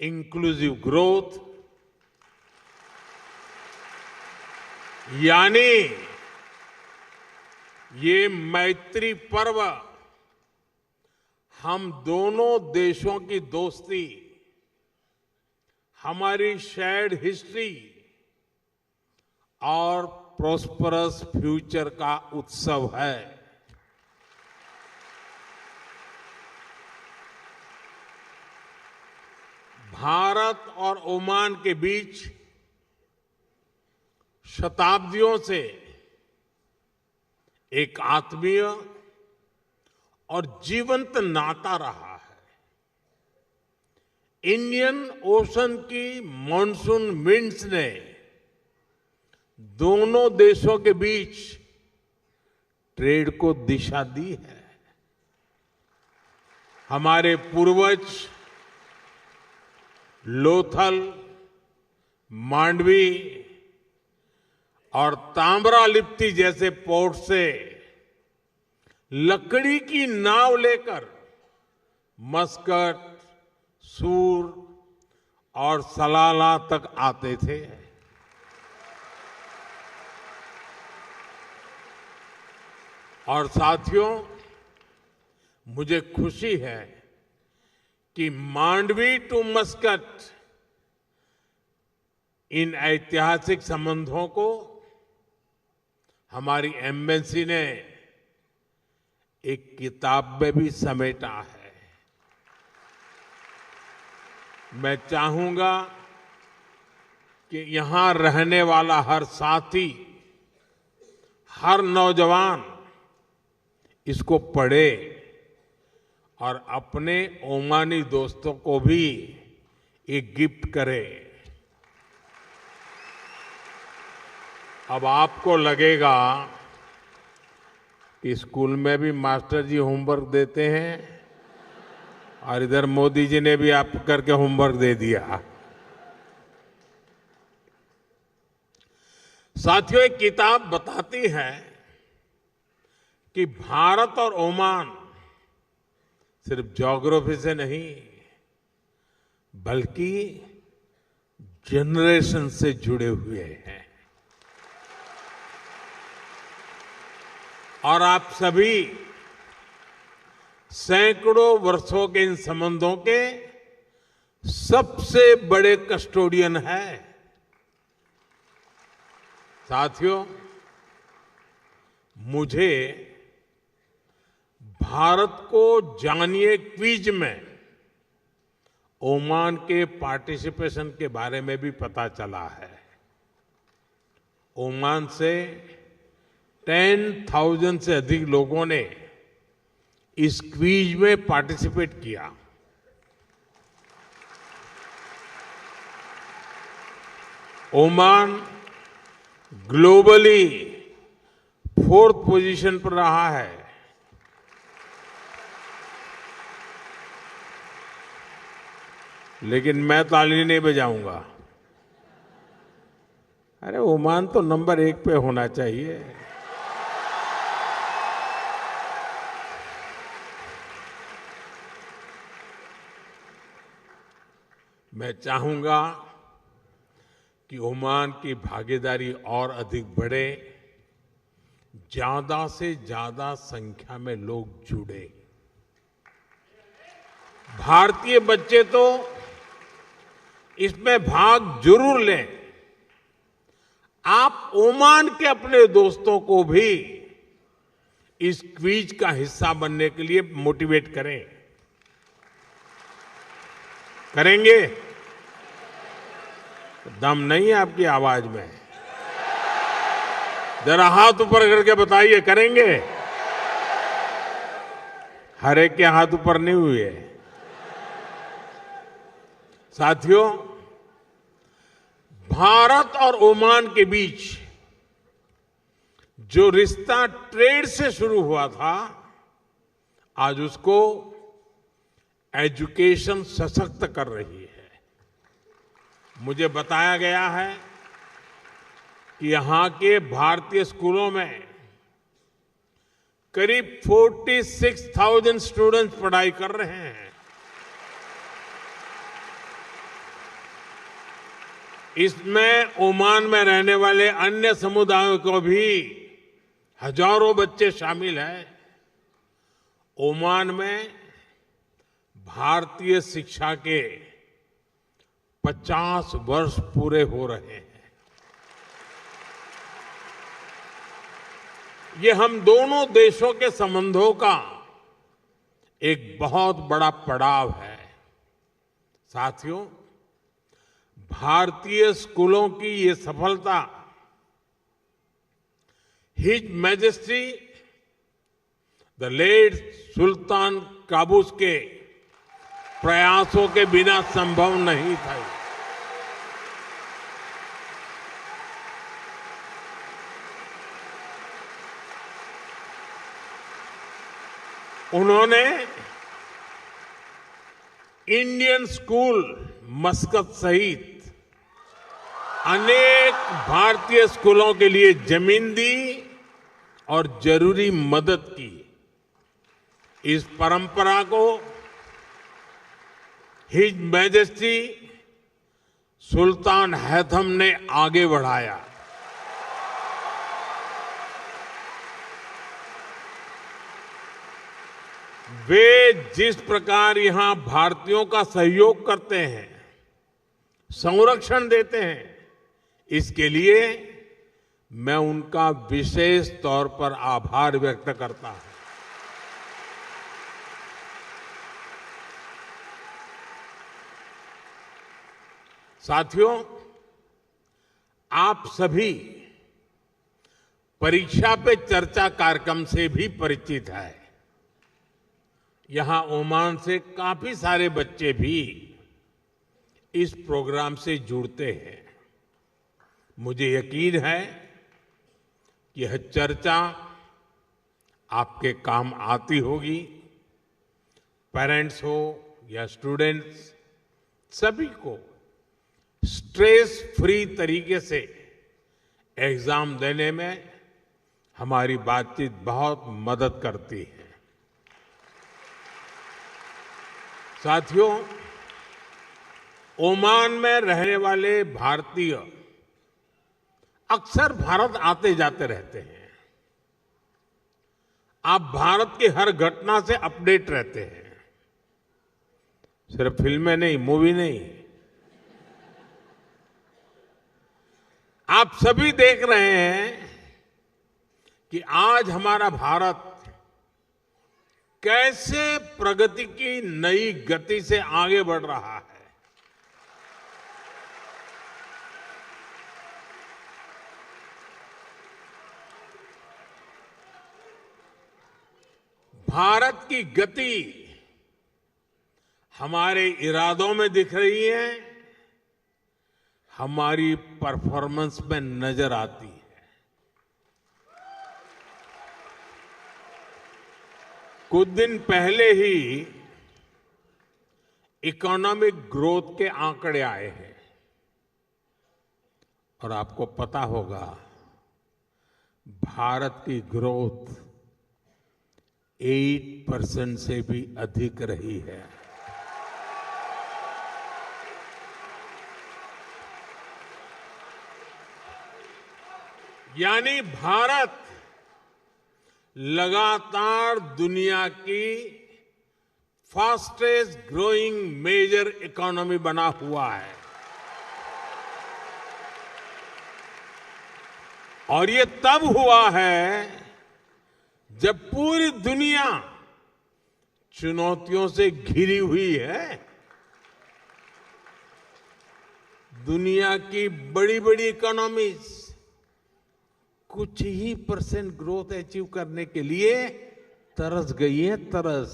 Inclusive growth, यानी ये मैत्री पर्व हम दोनों देशों की दोस्ती, हमारी शेयर्ड हिस्ट्री और प्रॉस्परस फ्यूचर का उत्सव है। भारत और ओमान के बीच शताब्दियों से एक आत्मीय और जीवंत नाता रहा है। इंडियन ओशन की मॉनसून विंड्स ने दोनों देशों के बीच ट्रेड को दिशा दी है। हमारे पूर्वज लोथल, मांडवी और ताम्रालिप्ति जैसे पोर्ट से लकड़ी की नाव लेकर मस्कट, सूर और सलाला तक आते थे। और साथियों, मुझे खुशी है कि मांडवी टू मस्कट इन ऐतिहासिक संबंधों को हमारी एम्बेसी ने एक किताब में भी समेटा है। मैं चाहूंगा कि यहां रहने वाला हर साथी, हर नौजवान इसको पढ़े और अपने ओमानी दोस्तों को भी एक गिफ्ट करे। अब आपको लगेगा कि स्कूल में भी मास्टर जी होमवर्क देते हैं और इधर मोदी जी ने भी आप करके होमवर्क दे दिया। साथियों, एक किताब बताती है कि भारत और ओमान सिर्फ ज्योग्राफी से नहीं बल्कि जनरेशन से जुड़े हुए हैं। और आप सभी सैकड़ों वर्षों के इन संबंधों के सबसे बड़े कस्टोडियन हैं। साथियों, मुझे भारत को जानिए क्विज में ओमान के पार्टिसिपेशन के बारे में भी पता चला है। ओमान से 10,000 से अधिक लोगों ने इस क्विज में पार्टिसिपेट किया। ओमान ग्लोबली 4th पोजीशन पर रहा है। लेकिन मैं ताली नहीं बजाऊंगा। अरे ओमान तो नंबर 1 पे होना चाहिए। मैं चाहूंगा कि ओमान की भागीदारी और अधिक बढ़े, ज्यादा से ज्यादा संख्या में लोग जुड़े। भारतीय बच्चे तो इसमें भाग जरूर लें। आप ओमान के अपने दोस्तों को भी इस क्विज का हिस्सा बनने के लिए मोटिवेट करें। करेंगे? दम नहीं है आपकी आवाज में? जरा हाथ ऊपर करके बताइए, करेंगे? हर एक के हाथ ऊपर नहीं हुए। साथियों, भारत और ओमान के बीच जो रिश्ता ट्रेड से शुरू हुआ था, आज उसको एजुकेशन सशक्त कर रही है। मुझे बताया गया है कि यहां के भारतीय स्कूलों में करीब 46,000 स्टूडेंट्स पढ़ाई कर रहे हैं। इसमें ओमान में रहने वाले अन्य समुदायों को भी हजारों बच्चे शामिल हैं। ओमान में भारतीय शिक्षा के 50 वर्ष पूरे हो रहे हैं। ये हम दोनों देशों के संबंधों का एक बहुत बड़ा पड़ाव है। साथियों, भारतीय स्कूलों की ये सफलता His Majesty the late Sultan Qaboos के प्रयासों के बिना संभव नहीं था। उन्होंने इंडियन स्कूल मस्कत सहित अनेक भारतीय स्कूलों के लिए जमीन दी और जरूरी मदद की। इस परंपरा को हिज मैजेस्टी सुल्तान हैथम ने आगे बढ़ाया। वे जिस प्रकार यहां भारतीयों का सहयोग करते हैं, संरक्षण देते हैं, इसके लिए मैं उनका विशेष तौर पर आभार व्यक्त करता हूं। साथियों, आप सभी परीक्षा पे चर्चा कार्यक्रम से भी परिचित हैं। यहां ओमान से काफी सारे बच्चे भी इस प्रोग्राम से जुड़ते हैं। मुझे यकीन है कि यह चर्चा आपके काम आती होगी। पेरेंट्स हो या स्टूडेंट्स, सभी को स्ट्रेस फ्री तरीके से एग्जाम देने में हमारी बातचीत बहुत मदद करती है। साथियों, ओमान में रहने वाले भारतीय अक्सर भारत आते जाते रहते हैं। आप भारत की हर घटना से अपडेट रहते हैं, सिर्फ फिल्में नहीं, मूवी नहीं। आप सभी देख रहे हैं कि आज हमारा भारत कैसे प्रगति की नई गति से आगे बढ़ रहा है। भारत की गति हमारे इरादों में दिख रही है, हमारी परफॉर्मेंस में नजर आती है। कुछ दिन पहले ही इकोनॉमिक ग्रोथ के आंकड़े आए हैं और आपको पता होगा भारत की ग्रोथ 8% से भी अधिक रही है। यानी भारत लगातार दुनिया की फास्टेस्ट ग्रोइंग मेजर इकोनॉमी बना हुआ है। और ये तब हुआ है जब पूरी दुनिया चुनौतियों से घिरी हुई है। दुनिया की बड़ी बड़ी इकोनॉमीज कुछ ही % ग्रोथ अचीव करने के लिए तरस गई है, तरस।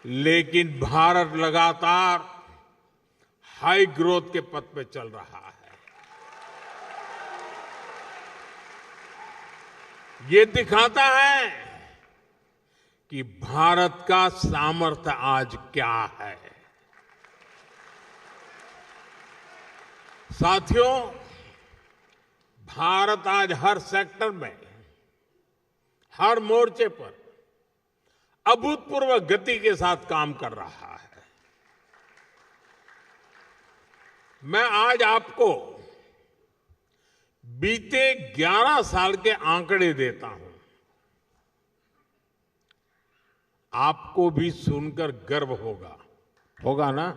लेकिन भारत लगातार हाई ग्रोथ के पथ पे चल रहा है। ये दिखाता है कि भारत का सामर्थ्य आज क्या है। साथियों, भारत आज हर सेक्टर में, हर मोर्चे पर अभूतपूर्व गति के साथ काम कर रहा है। मैं आज आपको बीते 11 साल के आंकड़े देता हूं। आपको भी सुनकर गर्व होगा ना?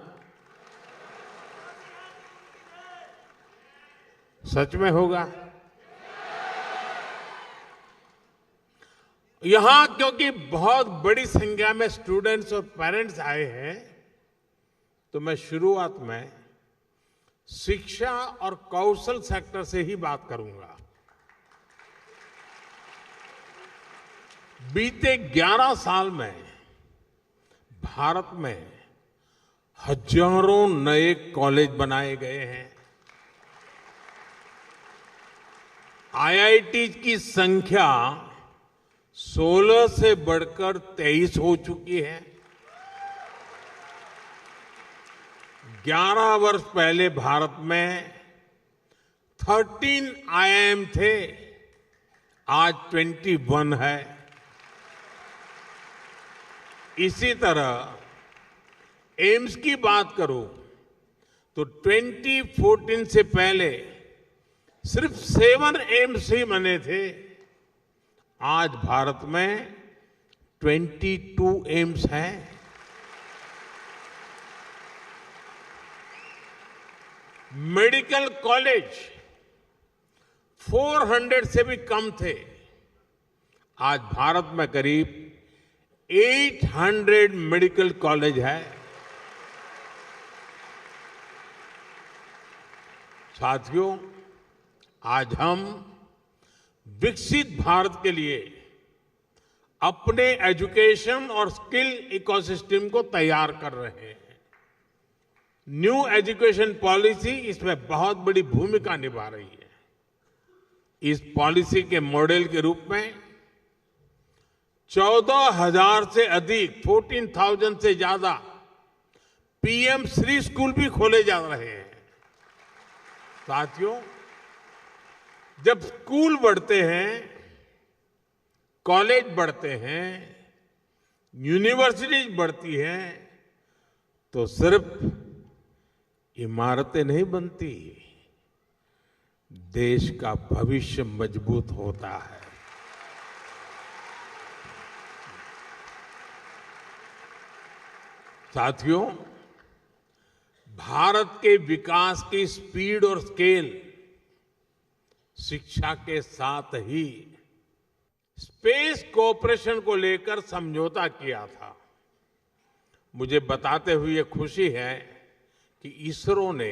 सच में होगा। यहां क्योंकि बहुत बड़ी संख्या में स्टूडेंट्स और पेरेंट्स आए हैं, तो मैं शुरुआत में शिक्षा और कौशल सेक्टर से ही बात करूंगा। बीते 11 साल में भारत में हजारों नए कॉलेज बनाए गए हैं। आईआईटी की संख्या 16 से बढ़कर 23 हो चुकी है। 11 वर्ष पहले भारत में 13 आईआईएम थे, आज 21 है। इसी तरह एम्स की बात करूं तो 2014 से पहले सिर्फ 7 एम्स ही बने थे, आज भारत में 22 एम्स हैं। मेडिकल कॉलेज 400 से भी कम थे, आज भारत में करीब 800 मेडिकल कॉलेज है। साथियों, आज हम विकसित भारत के लिए अपने एजुकेशन और स्किल इकोसिस्टम को तैयार कर रहे हैं। न्यू एजुकेशन पॉलिसी इसमें बहुत बड़ी भूमिका निभा रही है। इस पॉलिसी के मॉडल के रूप में 14,000 से अधिक 14,000 से ज्यादा पीएम श्री स्कूल भी खोले जा रहे हैं। साथियों, जब स्कूल बढ़ते हैं, कॉलेज बढ़ते हैं, यूनिवर्सिटीज बढ़ती हैं, तो सिर्फ इमारतें नहीं बनती, देश का भविष्य मजबूत होता है। साथियों, भारत के विकास की स्पीड और स्केल शिक्षा के साथ ही स्पेस कोऑपरेशन को लेकर समझौता किया था। मुझे बताते हुए ये खुशी है कि इसरो ने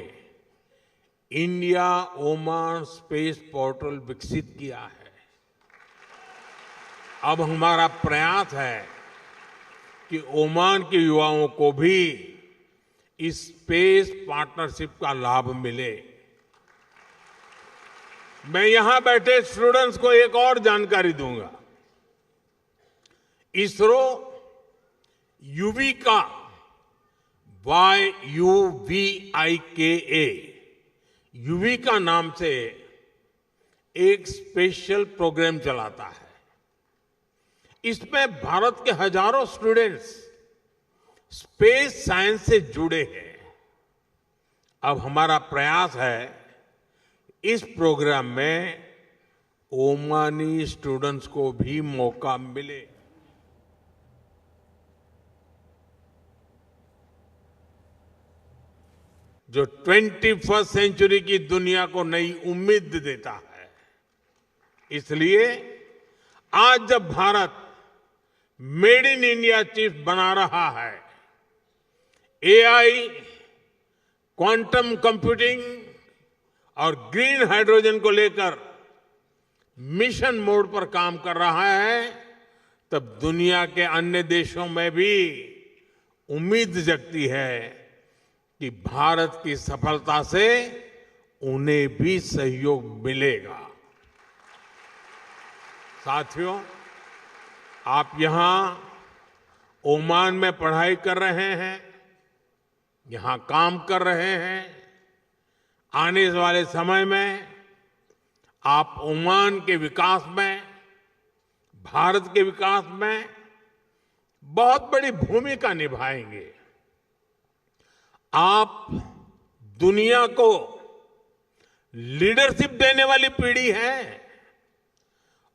इंडिया ओमान स्पेस पोर्टल विकसित किया है। अब हमारा प्रयास है कि ओमान के युवाओं को भी इस स्पेस पार्टनरशिप का लाभ मिले। मैं यहां बैठे स्टूडेंट्स को एक और जानकारी दूंगा। इसरो युविका YUVIKA युविका नाम से एक स्पेशल प्रोग्राम चलाता है। इसमें भारत के हजारों स्टूडेंट्स स्पेस साइंस से जुड़े हैं। अब हमारा प्रयास है इस प्रोग्राम में ओमानी स्टूडेंट्स को भी मौका मिले। जो 21वीं सेंचुरी की दुनिया को नई उम्मीद देता है। इसलिए आज जब Bharat made in India chief बना रहा है, एआई, क्वांटम कंप्यूटिंग और ग्रीन हाइड्रोजन को लेकर मिशन मोड पर काम कर रहा है, तब दुनिया के अन्य देशों में भी उम्मीद जगती है कि भारत की सफलता से उन्हें भी सहयोग मिलेगा। साथियों, आप यहां ओमान में पढ़ाई कर रहे हैं, यहां काम कर रहे हैं। आने वाले समय में आप ओमान के विकास में, भारत के विकास में बहुत बड़ी भूमिका निभाएंगे। आप दुनिया को लीडरशिप देने वाली पीढ़ी है।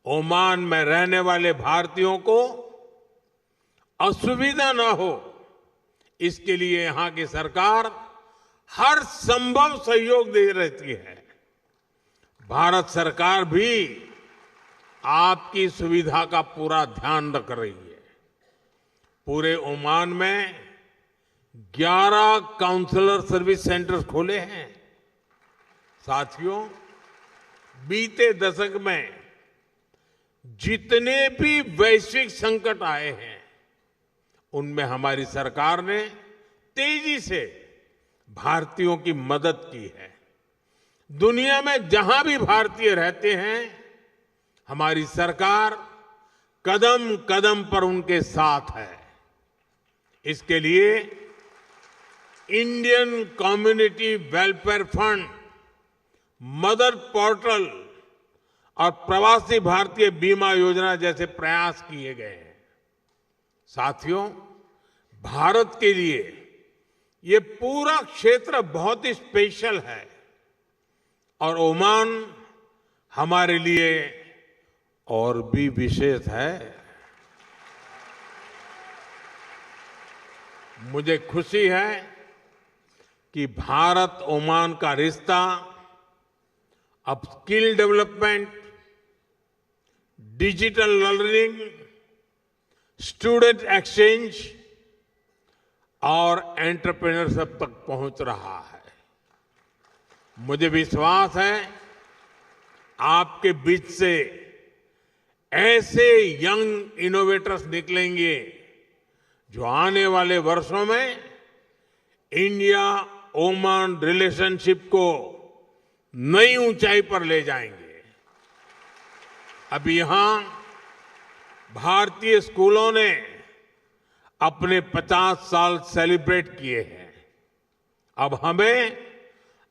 ओमान में रहने वाले भारतीयों को असुविधा न हो, इसके लिए यहां की सरकार हर संभव सहयोग दे रहती है। भारत सरकार भी आपकी सुविधा का पूरा ध्यान रख रही है। पूरे ओमान में 11 काउंसलर सर्विस सेंटर्स खोले हैं। साथियों, बीते दशक में जितने भी वैश्विक संकट आए हैं, उनमें हमारी सरकार ने तेजी से भारतीयों की मदद की है। दुनिया में जहां भी भारतीय रहते हैं, हमारी सरकार कदम कदम पर उनके साथ है। इसके लिए Indian community welfare fund, mother portal और प्रवासी भारतीय बीमा योजना जैसे प्रयास किए गए हैं। साथियों, भारत के लिए ये पूरा क्षेत्र बहुत ही स्पेशल है और ओमान हमारे लिए और भी विशेष है। मुझे खुशी है कि भारत ओमान का रिश्ता अब skill development, digital learning, student exchange और एंटरप्रेन्योरशिप तक पहुंच रहा है। मुझे विश्वास है आपके बीच से ऐसे यंग इनोवेटर्स निकलेंगे जो आने वाले वर्षों में इंडिया ओमान रिलेशनशिप को नई ऊंचाई पर ले जाएंगे। अभी यहां भारतीय स्कूलों ने अपने 50 साल सेलिब्रेट किए हैं। अब हमें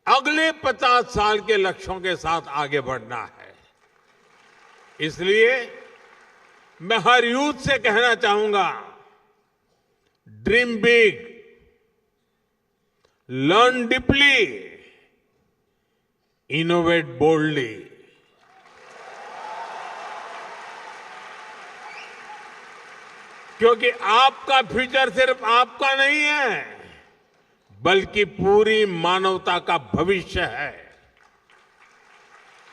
अगले 50 साल के लक्ष्यों के साथ आगे बढ़ना है। इसलिए मैं हर यूथ से कहना चाहूंगा, dream big, learn deeply, innovate boldly. क्योंकि आपका फ्यूचर सिर्फ आपका नहीं है, बल्कि पूरी मानवता का भविष्य है।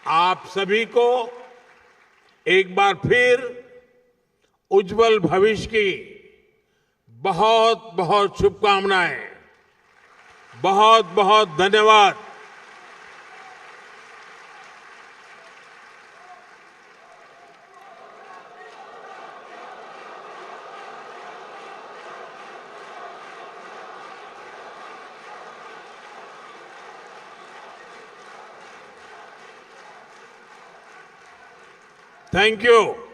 आप सभी को एक बार फिर उज्जवल भविष्य की बहुत बहुत शुभकामनाएं। बहुत बहुत धन्यवाद। Thank you.